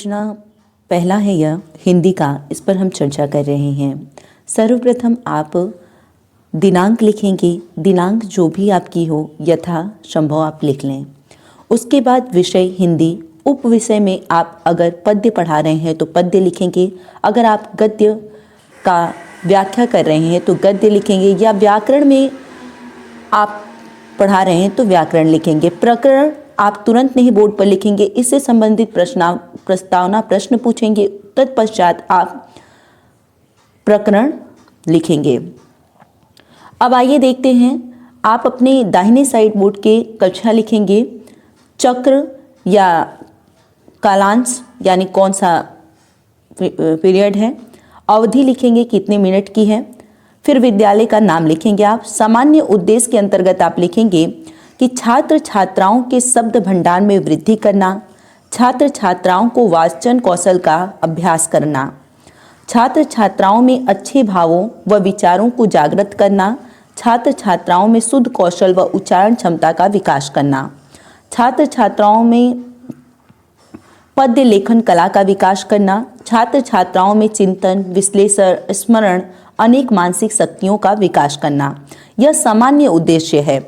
प्रश्न पहला है यह हिंदी का, इस पर हम चर्चा कर रहे हैं। सर्वप्रथम आप दिनांक लिखेंगे। दिनांक जो भी आपकी हो यथा संभव आप लिख लें। उसके बाद विषय हिंदी, उप विषय में आप अगर पद्य पढ़ा रहे हैं तो पद्य लिखेंगे, अगर आप गद्य का व्याख्या कर रहे हैं तो गद्य लिखेंगे, या व्याकरण में आप पढ़ा रहे हैं तो व्याकरण लिखेंगे। प्रकरण आप तुरंत नहीं बोर्ड पर लिखेंगे, इससे संबंधित प्रस्तावना प्रश्न पूछेंगे, तत्पश्चात आप प्रकरण लिखेंगे। अब आइए देखते हैं, आप अपने दाहिने साइड बोर्ड के कक्षा लिखेंगे, चक्र या कालांश यानी कौन सा पीरियड है, अवधि लिखेंगे कितने मिनट की है, फिर विद्यालय का नाम लिखेंगे। आप सामान्य उद्देश्य के अंतर्गत आप लिखेंगे कि छात्र छात्राओं के शब्द भंडार में वृद्धि करना, छात्र छात्राओं को वाचन कौशल का अभ्यास करना, छात्र छात्राओं में अच्छे भावों व विचारों को जागृत करना, छात्र छात्राओं में शुद्ध कौशल व उच्चारण क्षमता का विकास करना, छात्र छात्राओं में पद्य लेखन कला का विकास करना, छात्र छात्राओं में चिंतन, विश्लेषण, स्मरण, अनेक मानसिक शक्तियों का विकास करना। यह सामान्य उद्देश्य है।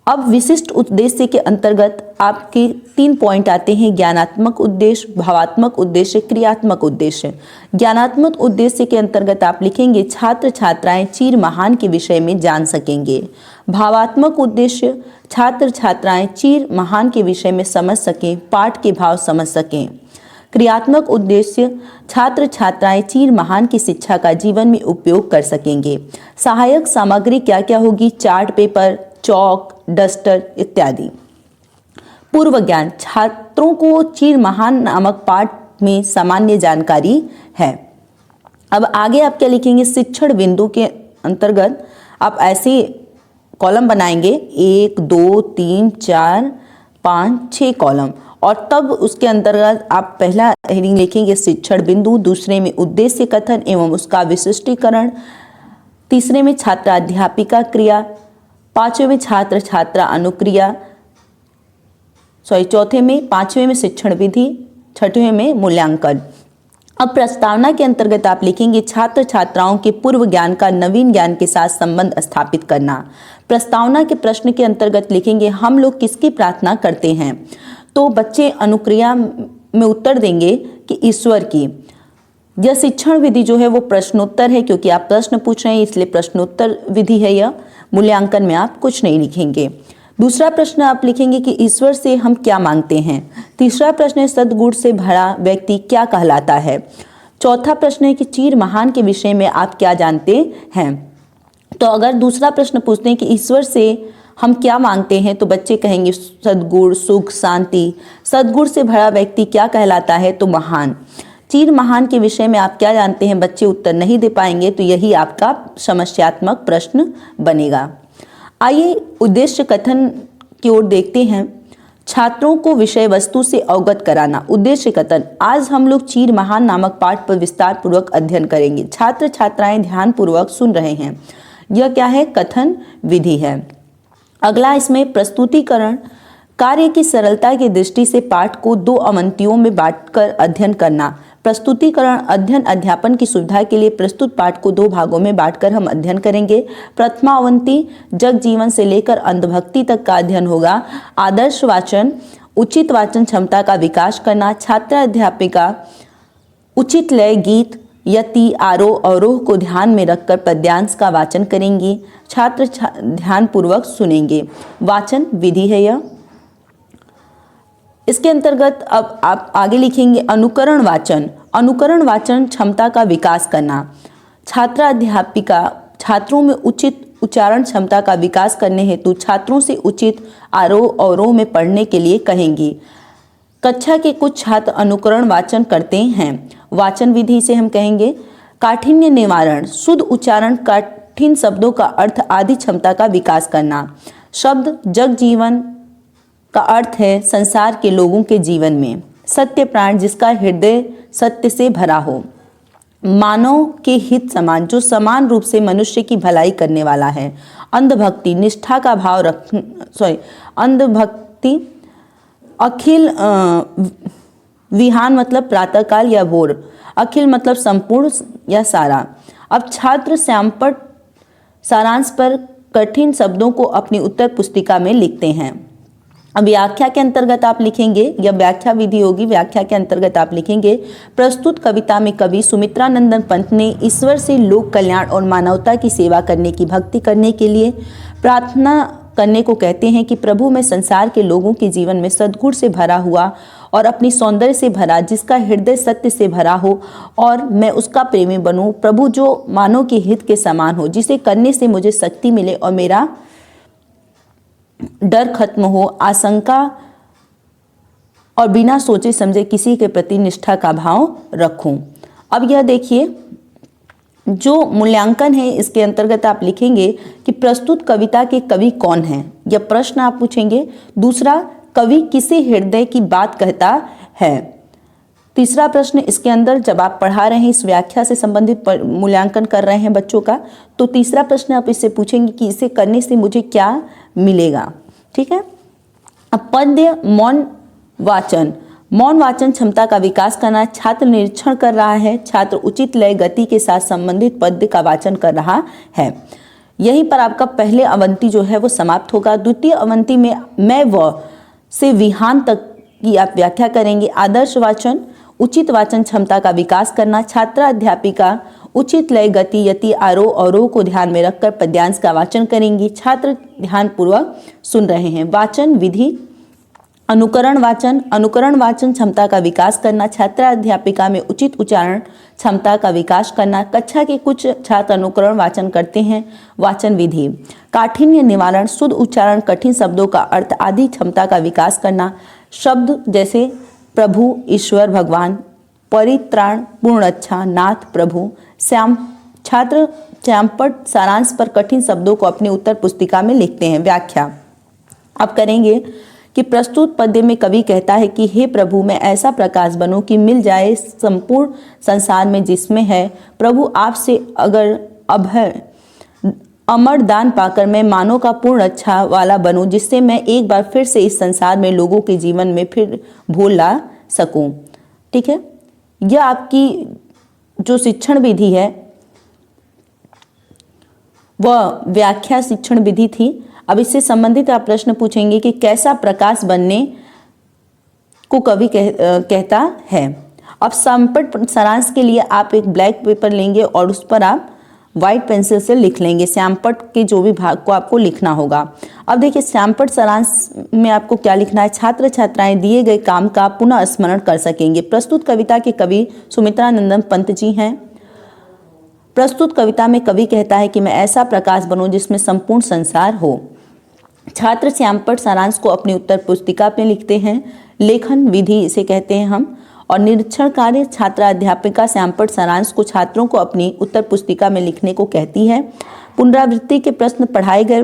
अब विशिष्ट उद्देश्य के अंतर्गत आपके 3 पॉइंट आते हैं: ज्ञानात्मक उद्देश्य, भावात्मक उद्देश्य, क्रियात्मक उद्देश्य। ज्ञानात्मक उद्देश्य के अंतर्गत आप लिखेंगे छात्र छात्राएं चीर महान के विषय में जान सकेंगे। भावात्मक उद्देश्य, छात्र छात्राएं चीर महान के विषय में समझ सकें, पाठ के भाव समझ सकें। क्रियात्मक उद्देश्य, छात्र छात्राएं चीर महान की शिक्षा का जीवन में उपयोग कर सकेंगे। सहायक सामग्री क्या क्या होगी? चार्ट पेपर, चौक, डस्टर इत्यादि। पूर्व ज्ञान, छात्रों को चीर महान नामक पाठ में सामान्य जानकारी है। अब आगे आप क्या लिखेंगे? शिक्षण बिंदु के अंतर्गत आप ऐसे कॉलम बनाएंगे, 1 2 3 4 5 6 कॉलम, और तब उसके अंतर्गत आप पहला हेडिंग लिखेंगे शिक्षण बिंदु, दूसरे में उद्देश्य कथन एवं उसका विशिष्टीकरण, तीसरे में छात्र अध्यापिका क्रिया, पांचवें में छात्र छात्रा अनुक्रिया, पांचवें में शिक्षण विधि, छठवें में मूल्यांकन। अब प्रस्तावना के अंतर्गत आप लिखेंगे छात्र छात्राओं के पूर्व ज्ञान का नवीन ज्ञान के साथ संबंध स्थापित करना। प्रस्तावना के प्रश्न के अंतर्गत लिखेंगे हम लोग किसकी प्रार्थना करते हैं, तो बच्चे अनुक्रिया में उत्तर देंगे कि ईश्वर की। यह शिक्षण विधि जो है वो प्रश्नोत्तर है, क्योंकि आप प्रश्न पूछ रहे हैं इसलिए प्रश्नोत्तर विधि है यह। मूल्यांकन में आप कुछ नहीं लिखेंगे। दूसरा प्रश्न आप लिखेंगे कि ईश्वर से हम क्या मांगते हैं। तीसरा प्रश्न है सद्गुण से भरा व्यक्ति क्या कहलाता है। चौथा प्रश्न है कि चीर महान के विषय में आप क्या जानते हैं। तो अगर दूसरा प्रश्न पूछते हैं कि ईश्वर से हम क्या मांगते हैं, तो बच्चे कहेंगे सद्गुण, सुख, शांति। सद्गुण से भरा व्यक्ति क्या कहलाता है, तो महान। चीर महान के विषय में आप क्या जानते हैं, बच्चे उत्तर नहीं दे पाएंगे, तो यही आपका समस्यात्मक प्रश्न बनेगा। आइए उद्देश्य कथन की ओर देखते हैं। छात्रों को विषय वस्तु से अवगत कराना। उद्देश्य कथन, आज हम लोग चीर महान नामक पाठ पर विस्तार पूर्वक अध्ययन करेंगे। छात्र छात्राएं ध्यान पूर्वक सुन रहे हैं। यह क्या है? कथन विधि है। अगला इसमें प्रस्तुतिकरण, कार्य की सरलता की दृष्टि से पाठ को 2 अवंतियों में बांटकर अध्ययन करना। प्रस्तुतिकरण अध्ययन अध्यापन की सुविधा के लिए प्रस्तुत पाठ को 2 भागों में बांटकर हम अध्ययन करेंगे। प्रथमा अवंती जग जीवन से लेकर अंधभक्ति तक का अध्ययन होगा। आदर्श वाचन, उचित वाचन क्षमता का विकास करना। छात्र अध्यापिका उचित लय, गीत, यति, आरोह अवरोह को ध्यान में रखकर पद्यांश का वाचन करेंगी। छात्र ध्यान पूर्वक सुनेंगे। वाचन विधि है यह। इसके अंतर्गत अब आप आगे लिखेंगे अनुकरण वाचन। अनुकरण वाचन क्षमता का विकास करना। छात्र अध्यापिका छात्रों में उचित उच्चारण क्षमता का विकास करने हेतु छात्रों से उचित आरोह अवरोह में पढ़ने के लिए कहेंगी। कक्षा के कुछ छात्र अनुकरण वाचन करते हैं। वाचन विधि से हम कहेंगे काठिन्य निवारण, शुद्ध उच्चारण, कठिन शब्दों का अर्थ आदि क्षमता का विकास करना। शब्द जग जीवन का अर्थ है संसार के लोगों के जीवन में। सत्य प्राण, जिसका हृदय सत्य से भरा हो। मानव के हित समान, जो समान रूप से मनुष्य की भलाई करने वाला है। अंधभक्ति, निष्ठा का भाव अंधभक्ति अखिल विहान मतलब प्रातःकाल या भोर, अखिल मतलब संपूर्ण या सारा। अब छात्र श्यामपट्ट सारांश पर कठिन शब्दों को अपनी उत्तर पुस्तिका में लिखते हैं। अब व्याख्या के अंतर्गत आप लिखेंगे, या व्याख्या विधि होगी, व्याख्या के अंतर्गत आप लिखेंगे, प्रस्तुत कविता में कवि सुमित्रानंदन पंत ने ईश्वर से लोक कल्याण और मानवता की सेवा करने की भक्ति करने के लिए प्रार्थना करने को कहते हैं कि प्रभु मैं संसार के लोगों के जीवन में सद्गुण से भरा हुआ और अपनी सौंदर्य से भरा, जिसका हृदय सत्य से भरा हो और मैं उसका प्रेमी बनूं, प्रभु जो मानव के हित के समान हो, जिसे करने से मुझे शक्ति मिले और मेरा डर खत्म हो, आशंका और बिना सोचे समझे किसी के प्रति निष्ठा का भाव रखूं। अब यह देखिए, जो मूल्यांकन है इसके अंतर्गत आप लिखेंगे कि प्रस्तुत कविता के कवि कौन हैं, यह प्रश्न आप पूछेंगे। दूसरा, कवि किसी हृदय की बात कहता है। तीसरा प्रश्न, इसके अंदर जब आप पढ़ा रहे हैं, इस व्याख्या से संबंधित मूल्यांकन कर रहे हैं बच्चों का, तो तीसरा प्रश्न आप इससे पूछेंगे कि इसे करने से मुझे क्या मिलेगा। ठीक है। अब पद्य मौन वाचन, मौन वाचन क्षमता का विकास करना। छात्र निरीक्षण कर रहा है, छात्र उचित लय गति के साथ संबंधित पद्य का वाचन कर रहा है। यहीं पर आपका पहले अवंती जो है वो समाप्त होगा। द्वितीय अवंती में मैं व से विहान तक की आप व्याख्या करेंगे। आदर्श वाचन, उचित वाचन क्षमता का विकास करना। छात्रा अध्यापिका उचित लय गति यति आरोह अवरोह को ध्यान में रखकर पद्यांश का वाचन करेंगी। छात्र ध्यानपूर्वक सुन रहे हैं। वाचन विधि, अनुकरण वाचन, अनुकरण वाचन क्षमता का विकास करना। छात्रा अध्यापिका में उचित उच्चारण क्षमता का विकास करना। कक्षा के कुछ छात्र अनुकरण वाचन करते हैं। वाचन विधि, काठिन्य निवारण, शुद्ध उच्चारण, कठिन शब्दों का अर्थ आदि क्षमता का विकास करना। शब्द जैसे प्रभु, ईश्वर, भगवान, परित्राण, पूर्ण अच्छा, नाथ, प्रभु। छात्र श्यामपट्ट सारांश पर कठिन शब्दों को अपनी उत्तर पुस्तिका में लिखते हैं। व्याख्या अब करेंगे कि प्रस्तुत पद्य में कवि कहता है कि हे प्रभु मैं ऐसा प्रकाश बनूं कि मिल जाए संपूर्ण संसार में जिसमें है प्रभु आपसे अगर अभय अमर दान पाकर मैं मानव का पूर्ण अच्छा वाला बनूं, जिससे मैं एक बार फिर से इस संसार में लोगों के जीवन में फिर भूल ला सकूं। ठीक है। यह आपकी जो शिक्षण विधि है वह व्याख्या शिक्षण विधि थी। अब इससे संबंधित आप प्रश्न पूछेंगे कि कैसा प्रकाश बनने को कवि कहता है। अब श्यामपट्ट सारांश के लिए आप एक ब्लैक पेपर लेंगे और उस पर आप व्हाइट पेंसिल से लिख लेंगे। श्यामपट्ट के जो भी भाग को आपको लिखना होगा। अब देखिए श्यामपट्ट सारांश में आपको क्या लिखना है। छात्र छात्राएं दिए गए काम का पुनः स्मरण कर सकेंगे। प्रस्तुत कविता के कवि सुमित्रानंदन पंत जी हैं। प्रस्तुत कविता में कवि कहता है कि मैं ऐसा प्रकाश बनूं जिसमें संपूर्ण संसार हो। छात्र श्यामपट्ट सारांश को अपनी उत्तर पुस्तिका में लिखते हैं। लेखन विधि इसे कहते हैं हम। और निरीक्षण कार्य, छात्रा अध्यापिका श्यामपट्ट सारांश को छात्रों को अपनी उत्तर पुस्तिका में लिखने को कहती है। पुनरावृत्ति के प्रश्न, पढ़ाए गए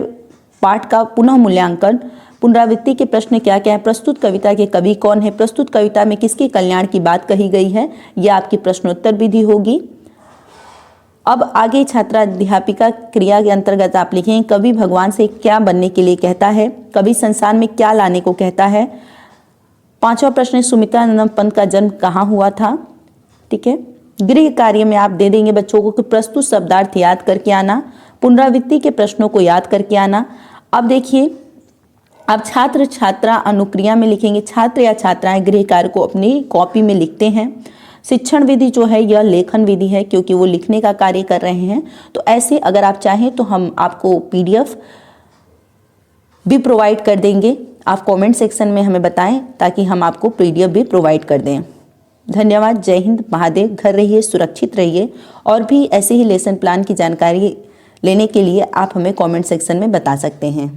पाठ का पुनः मूल्यांकन। पुनरावृत्ति के प्रश्न क्या क्या है। प्रस्तुत कविता के कवि कौन है। प्रस्तुत कविता में किसके कल्याण की बात कही गई है। यह आपकी प्रश्नोत्तर विधि होगी। अब आगे छात्रा अध्यापिका क्रिया के अंतर्गत आप लिखें कवि भगवान से क्या बनने के लिए कहता है। कवि संसार में क्या लाने को कहता है। पांचवा प्रश्न, सुमित्रानंदन पंत का जन्म कहाँ हुआ था। ठीक है। गृह कार्य में आप दे देंगे बच्चों को कि प्रस्तुत शब्दार्थ याद करके आना, पुनरावृत्ति के प्रश्नों को याद करके आना। अब देखिए, अब छात्र छात्रा अनुक्रिया में लिखेंगे। छात्र या छात्राएं गृह कार्य को अपनी कॉपी में लिखते हैं। शिक्षण विधि जो है यह लेखन विधि है, क्योंकि वो लिखने का कार्य कर रहे हैं। तो ऐसे अगर आप चाहें तो हम आपको पीडीएफ भी प्रोवाइड कर देंगे। आप कमेंट सेक्शन में हमें बताएं ताकि हम आपको पीडीएफ भी प्रोवाइड कर दें। धन्यवाद। जय हिंद, महादेव। घर रहिए, सुरक्षित रहिए। और भी ऐसे ही लेसन प्लान की जानकारी लेने के लिए आप हमें कमेंट सेक्शन में बता सकते हैं।